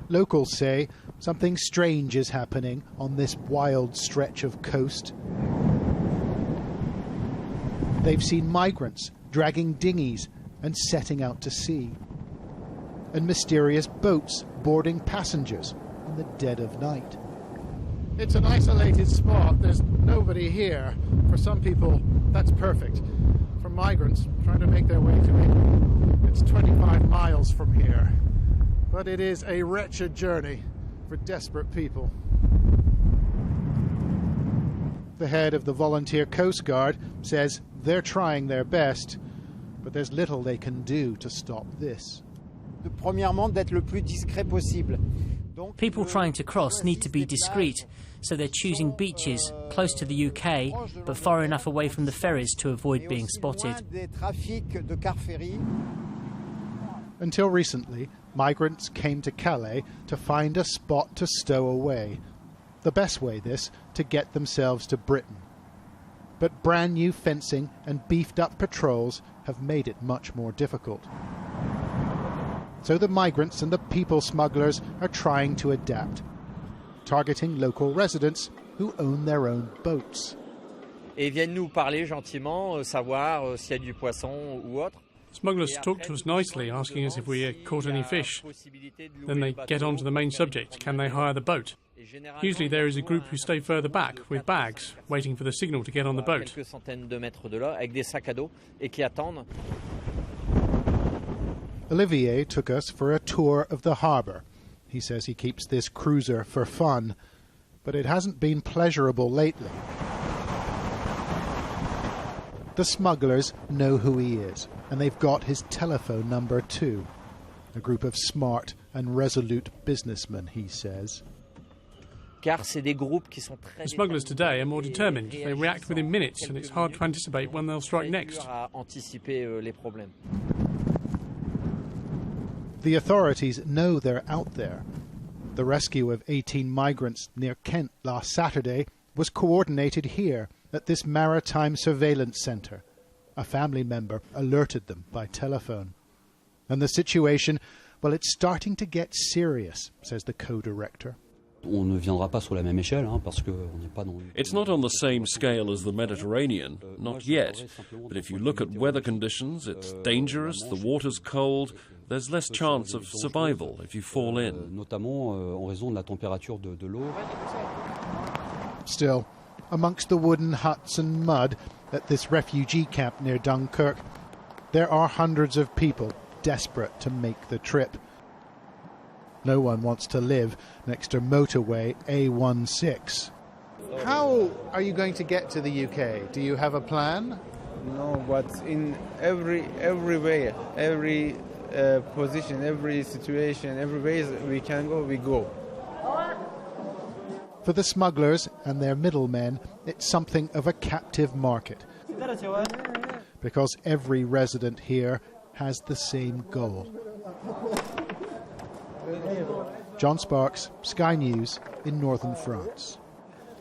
Locals say something strange is happening on this wild stretch of coast. They've seen migrants dragging dinghies and setting out to sea, and mysterious boats boarding passengers in the dead of night. It's an isolated spot. There's nobody here. For some people, that's perfect. For migrants trying to make their way to England, it's 25 miles from here. But it is a wretched journey for desperate people. The head of the volunteer Coast Guard says they're trying their best, but there's little they can do to stop this. People trying to cross need to be discreet, so they're choosing beaches close to the UK, but far enough away from the ferries to avoid being spotted. Until recently, migrants came to Calais to find a spot to stow away. The best way, this, to get themselves to Britain. But brand new fencing and beefed up patrols have made it much more difficult. So the migrants and the people smugglers are trying to adapt, targeting local residents who own their own boats. Et viennent nous parler gentiment, savoir s'il y a du poisson ou autre. Smugglers talk to us nicely, asking us if we caught any fish. Then they get on to the main subject: can they hire the boat? Usually there is a group who stay further back with bags, waiting for the signal to get on the boat. Olivier took us for a tour of the harbour. He says he keeps this cruiser for fun, but it hasn't been pleasurable lately. The smugglers know who he is, and they've got his telephone number too. A group of smart and resolute businessmen, he says. The smugglers today are more determined. They react within minutes, and it's hard to anticipate when they'll strike next. The authorities know they're out there. The rescue of 18 migrants near Kent last Saturday was coordinated here at this maritime surveillance centre. A family member alerted them by telephone. And the situation, well, it's starting to get serious, says the co-director. It's not on the same scale as the Mediterranean, not yet. But if you look at weather conditions, it's dangerous, the water's cold, there's less chance of survival if you fall in. Still, amongst the wooden huts and mud at this refugee camp near Dunkirk, there are hundreds of people desperate to make the trip. No one wants to live next to motorway A16. How are you going to get to the UK? Do you have a plan? No, but in every way, every position, every situation, every way we can go, we go. For the smugglers and their middlemen, it's something of a captive market. Because every resident here has the same goal. John Sparks, Sky News in northern France.